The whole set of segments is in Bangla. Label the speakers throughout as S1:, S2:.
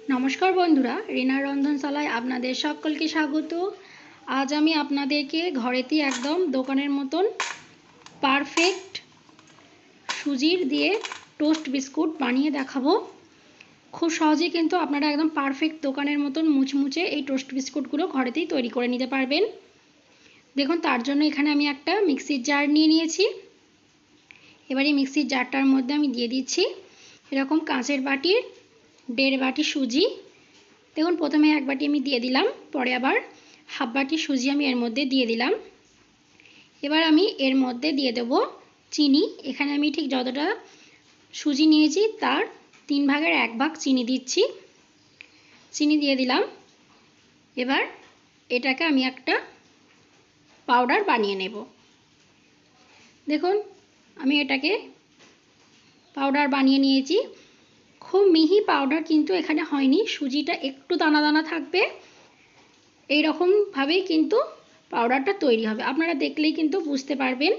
S1: নমস্কার বন্ধুরা, রিনার রন্ধনশালায় আপনাদের সকলকে স্বাগত। আজ আমি আপনাদেরকে ঘরেতেই একদম দোকানের মতন পারফেক্ট সুজির দিয়ে টোস্ট বিস্কুট বানিয়ে দেখাবো। খুব সহজেই কিন্তু আপনারা একদম পারফেক্ট দোকানের মতন মুচমুচে এই টোস্ট বিস্কুটগুলো ঘরেতেই তৈরি করে নিতে পারবেন। দেখুন, তার জন্য এখানে আমি একটা মিক্সির জার নিয়ে নিয়েছি। এবার এই মিক্সির জারটার মধ্যে আমি দিয়ে দিচ্ছি এরকম কাঁচের বাটির 1.5 বাটি সুজি। দেখুন, প্রথমে 1 বাটি আমি দিয়ে দিলাম, পরে আবার হাফ বাটি সুজি আমি এর মধ্যে দিয়ে দিলাম। এবার আমি এর মধ্যে দিয়ে দেব চিনি। এখানে আমি ঠিক যতটা সুজি নিয়েছি তার 3 ভাগের 1 ভাগ চিনি দিচ্ছি। চিনি দিয়ে দিলাম। এবার এটাকে আমি একটা পাউডার বানিয়ে নেব। দেখুন, আমি এটাকে পাউডার বানিয়ে নিয়েছি। খুব মিহি পাউডার কিন্তু এখানে হয়নি, সুজিটা একটু দানা দানা থাকবে। এই রকমভাবেই কিন্তু পাউডারটা তৈরি হবে, আপনারা দেখলেই কিন্তু বুঝতে পারবেন।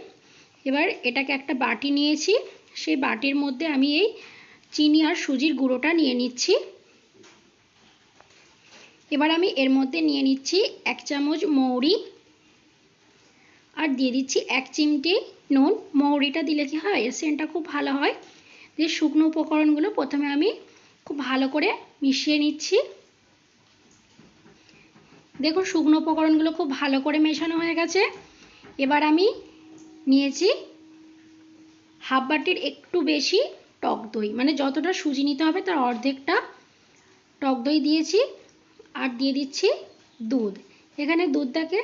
S1: এবার এটাকে একটা বাটি নিয়েছি, সেই বাটির মধ্যে আমি এই চিনি আর সুজির গুঁড়োটা নিয়ে নিচ্ছি। এবার আমি এর মধ্যে নিয়ে নিচ্ছি 1 চামচ মৌরি আর দিয়ে দিচ্ছি 1 চিমটি নুন। মৌরিটা দিলে কি হয়, এর সেন্টটা খুব ভালো হয়। যে শুকনো উপকরণগুলো প্রথমে আমি খুব ভালো করে মিশিয়ে নিচ্ছি। দেখুন, শুকনো উপকরণগুলো খুব ভালো করে মেশানো হয়ে গেছে। এবার আমি নিয়েছি হাফ বাটির একটু বেশি টক দই, মানে যতটা সুজি নিতে হবে তার অর্ধেকটা টক দই দিয়েছি। আর দিয়ে দিচ্ছি দুধ। এখানে দুধটাকে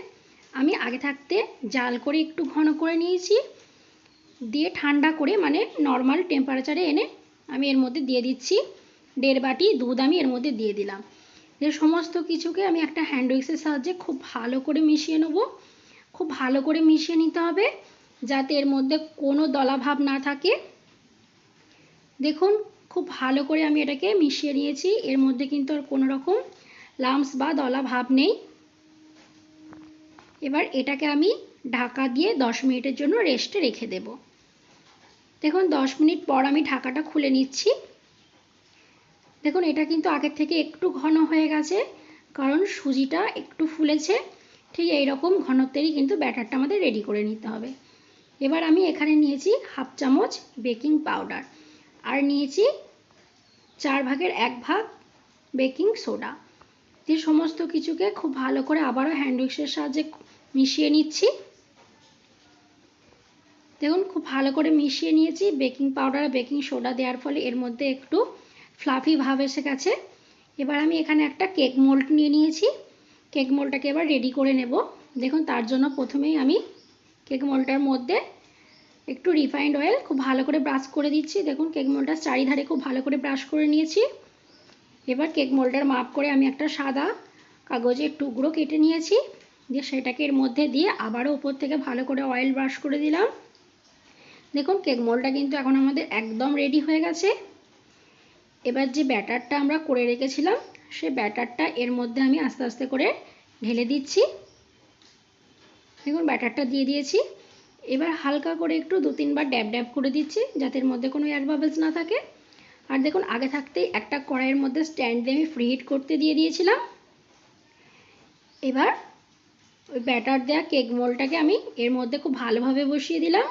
S1: আমি আগে থাকতে জাল করে একটু ঘন করে নিয়েছি, দিয়ে ঠান্ডা করে মানে নর্মাল টেম্পারেচারে এনে আমি এর মধ্যে দিয়ে দিচ্ছি 1.5 বাটি দুধ আমি এর মধ্যে দিয়ে দিলাম। যে সমস্ত কিছুকে আমি একটা হ্যান্ড উইক্সের সাহায্যে খুব ভালো করে মিশিয়ে নেব। খুব ভালো করে মিশিয়ে নিতে হবে যাতে এর মধ্যে কোনো দলা ভাব না থাকে। দেখুন, খুব ভালো করে আমি এটাকে মিশিয়ে নিয়েছি। এর মধ্যে কিন্তু আর কোনো রকম লাম্পস বা দলা ভাব নেই। এবার এটাকে আমি ঢাকা দিয়ে 10 মিনিটের জন্য রেস্টে রেখে দেব। দেখুন, 10 মিনিট পর আমি ঢাকাটা খুলে নিচ্ছি। দেখুন, এটা কিন্তু আগের থেকে একটু ঘন হয়ে গেছে, কারণ সুজিটা একটু ফুলেছে। ঠিক এই রকম ঘনত্বেরই কিন্তু ব্যাটারটা আমাদের রেডি করে নিতে হবে। এবার আমি এখানে নিয়েছি হাফ চামচ বেকিং পাউডার আর নিয়েছি 4 ভাগের 1 ভাগ বেকিং সোডা। দিয়ে সমস্ত কিছুকে খুব ভালো করে আবারও হ্যান্ড উইক্সের সাহায্যে মিশিয়ে নিচ্ছি। দেখুন, খুব ভালো করে মিশিয়ে নিয়েছি। বেকিং পাউডার আর বেকিং সোডা দেওয়ার ফলে এর মধ্যে একটু ফ্লাফি ভাব এসে গেছে। এবার আমি এখানে একটা কেক মোল্ড নিয়ে নিয়েছি। কেক মোল্ডটাকে এবার রেডি করে নেব। দেখুন, তার জন্য প্রথমেই আমি কেক মোল্ডটার মধ্যে একটু রিফাইন্ড অয়েল খুব ভালো করে ব্রাশ করে দিচ্ছি। দেখুন, কেক মোল্ডটার চারিধারে খুব ভালো করে ব্রাশ করে নিয়েছি। এবার কেক মোল্ডার মাপ করে আমি একটা সাদা কাগজের টুকরো কেটে নিয়েছি, দিয়ে সেটাকে এর মধ্যে দিয়ে আবারও উপর থেকে ভালো করে অয়েল ব্রাশ করে দিলাম। দেখুন, কেক মোল্ডটা কিন্তু এখন আমাদের একদম রেডি হয়ে গেছে। এবার যে ব্যাটারটা আমরা করে রেখেছিলাম সেই ব্যাটারটা এর মধ্যে আমি আস্তে আস্তে করে ঢেলে দিচ্ছি। দেখুন, ব্যাটারটা দিয়ে দিয়েছি। এবার হালকা করে একটু 2-3 বার ড্যাব ড্যাব করে দিচ্ছি যাতে এর মধ্যে কোনো এয়ার বাবলস না থাকে। আর দেখুন, আগে থাকতেই একটা কড়াইয়ের মধ্যে স্ট্যান্ড দিয়ে আমি ফ্রি হিট করতে দিয়ে দিয়েছিলাম। এবার ওই ব্যাটার দেওয়া কেক মোল্ডটাকে আমি এর মধ্যে খুব ভালোভাবে বসিয়ে দিলাম,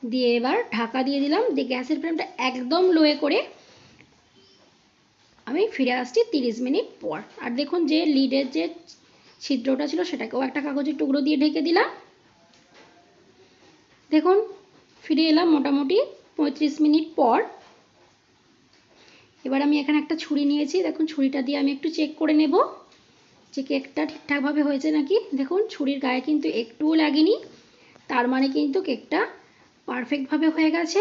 S1: দিয়ে এবার ঢাকা দিয়ে দিলাম। দিয়ে গ্যাসের ফ্লেমটা একদম লোয়ে করে আমি ফিরে আসছি 30 মিনিট পর। আর দেখুন, যে লিডের যে ছিদ্রটা ছিল সেটাকেও একটা কাগজের টুকরো দিয়ে ঢেকে দিলাম। দেখুন, ফিরে এলাম মোটামুটি 35 মিনিট পর। এবার আমি এখানে একটা ছুরি নিয়েছি। দেখুন, ছুরিটা দিয়ে আমি একটু চেক করে নেব যে কেকটা ঠিকঠাকভাবে হয়েছে নাকি। দেখুন, ছুরির গায়ে কিন্তু একটুও লাগেনি, তার মানে কিন্তু কেকটা পারফেক্টভাবে হয়ে গেছে।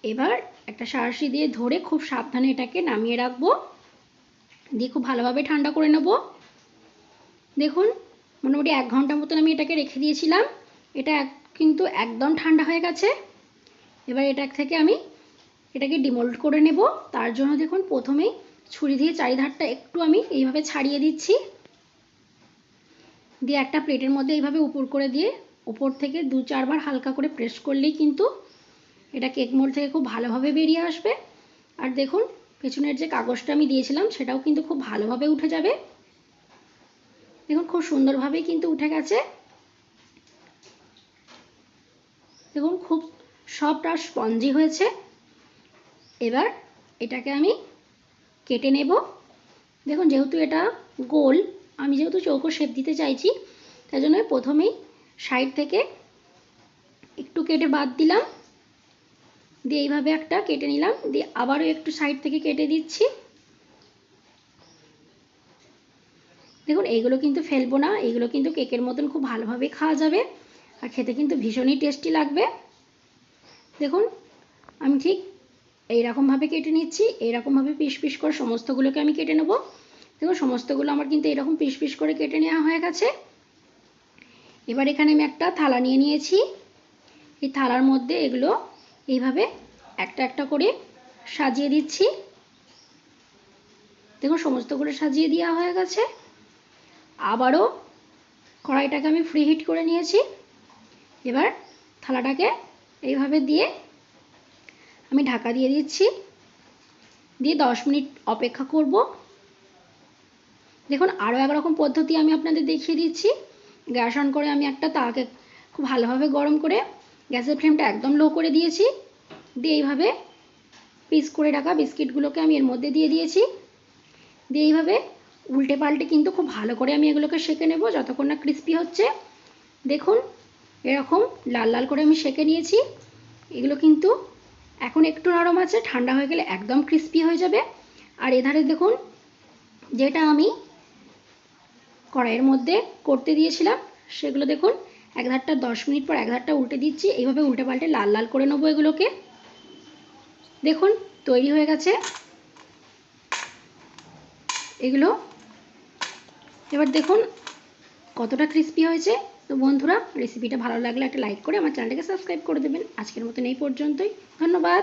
S1: এবার একটা শাঁসি দিয়ে ধরে খুব সাবধানে এটাকে নামিয়ে রাখবো, দিয়ে খুব ভালোভাবে ঠান্ডা করে নেব। দেখুন, মোটামুটি 1 ঘন্টা মতন আমি এটাকে রেখে দিয়েছিলাম। এটা কিন্তু একদম ঠান্ডা হয়ে গেছে। এবার এটা থেকে আমি এটাকে ডিমোল্ড করে নেব। তার জন্য দেখুন, প্রথমেই ছুরি দিয়ে চারিধারটা একটু আমি এইভাবে ছাড়িয়ে দিচ্ছি, দিয়ে একটা প্লেটের মধ্যে এইভাবে উপর করে দিয়ে উপর থেকে 2-4 বার হালকা করে প্রেস করলেই কিন্তু এটা কেক মোল্ড থেকে খুব ভালোভাবে বেরিয়ে আসবে। আর দেখুন, পেছনের যে কাগজটা আমি দিয়েছিলাম সেটাও কিন্তু খুব ভালোভাবে উঠে যাবে। দেখুন খুব সুন্দরভাবেই কিন্তু উঠে গেছে। দেখুন খুব সফট আর স্পঞ্জি হয়েছে। এবার এটাকে আমি কেটে নেব। দেখুন যেহেতু এটা গোল, আমি যেহেতু চৌকো শেপ দিতে চাইছি, তাই জন্য প্রথমেই সাইড থেকে একটু কেটে বাদ দিলাম, দিয়ে এইভাবে একটা কেটে নিলাম, দিয়ে আবারও একটু সাইড থেকে কেটে দিচ্ছি। দেখুন এইগুলো কিন্তু ফেলবো না, এইগুলো কিন্তু কেকের মতন খুব ভালোভাবে খাওয়া যাবে আর খেতে কিন্তু ভীষণই টেস্টি লাগবে। দেখুন আমি ঠিক এইরকমভাবে কেটে নিচ্ছি, এইরকমভাবে পিস পিস করে সমস্তগুলোকে আমি কেটে নেব। দেখুন সমস্তগুলো আমার কিন্তু এরকম পিস পিস করে কেটে নেওয়া হয়ে গেছে। এবার এখানে আমি একটা থালা নিয়ে নিয়েছি। এই থালার মধ্যে এগুলো এইভাবে একটা একটা করে সাজিয়ে দিচ্ছি। দেখুন সমস্তগুলো সাজিয়ে দেওয়া হয়ে গেছে। আবারও কড়াইটাকে আমি ফ্রি হিট করে নিয়েছি। এবার থালাটাকে এইভাবে দিয়ে আমি ঢাকা দিয়ে দিচ্ছি, দিয়ে 10 মিনিট অপেক্ষা করব। দেখুন আরও একরকম পদ্ধতি আমি আপনাদের দেখিয়ে দিচ্ছি। গ্যাস অন করে আমি একটা তাওয়াকে খুব ভালোভাবে গরম করে গ্যাসের ফ্লেমটা একদম লো করে দিয়েছি, দিয়ে এইভাবে পিস করে রাখা বিস্কিটগুলোকে আমি এর মধ্যে দিয়ে দিয়েছি, দিয়ে এইভাবে উল্টে পাল্টে কিন্তু খুব ভালো করে আমি এগুলোকে সেঁকে নেব যতক্ষণ না ক্রিস্পি হচ্ছে। দেখুন এরকম লাল লাল করে আমি সেঁকে নিয়েছি। এগুলো কিন্তু এখন একটু নরম আছে, ঠান্ডা হয়ে গেলে একদম ক্রিস্পি হয়ে যাবে। আর এধারে দেখুন যেটা আমি কড়াইয়ের মধ্যে করতে দিয়েছিলাম সেগুলো দেখুন এক ধারটা 10 মিনিট পর এক ধারটা উল্টে দিচ্ছি, এইভাবে উল্টে পাল্টে লাল লাল করে নেবো এগুলোকে। দেখুন তৈরি হয়ে গেছে এগুলো। এবার দেখুন কতটা ক্রিস্পি হয়েছে। তো বন্ধুরা রেসিপিটা ভালো লাগলে একটা লাইক করে আমার চ্যানেলটাকে সাবস্ক্রাইব করে দেবেন। আজকের মতন এই পর্যন্তই, ধন্যবাদ।